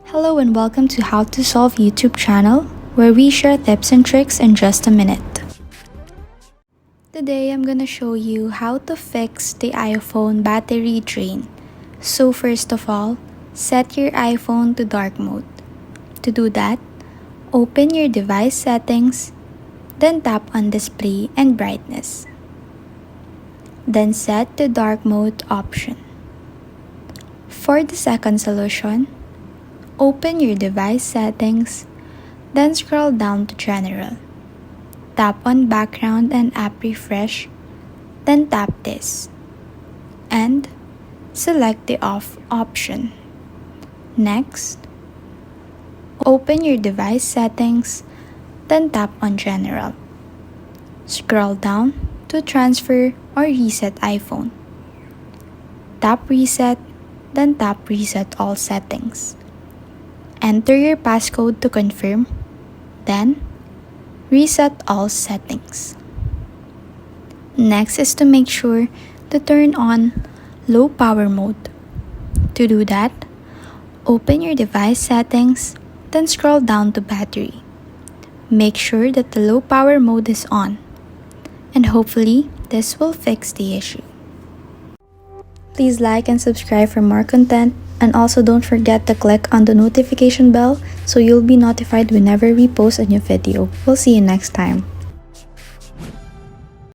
Hello and welcome to How to Solve YouTube channel, where we share tips and tricks in just a minute. Today I'm gonna show you how to fix the iPhone battery drain. So first of all, set your iPhone to dark mode. To do that, open your device settings, then tap on display and brightness. Then set the dark mode option. For the second solution, open your device settings, then scroll down to General. Tap on Background and App Refresh, then tap this. And select the Off option. Next, open your device settings, then tap on General. Scroll down to Transfer or Reset iPhone. Tap Reset, then tap Reset All Settings. Enter your passcode to confirm, then reset all settings. Next is to make sure to turn on low power mode. To do that, open your device settings, then scroll down to battery. Make sure that the low power mode is on, and hopefully this will fix the issue. Please like and subscribe for more content, and also don't forget to click on the notification bell so you'll be notified whenever we post a new video. We'll see you next time.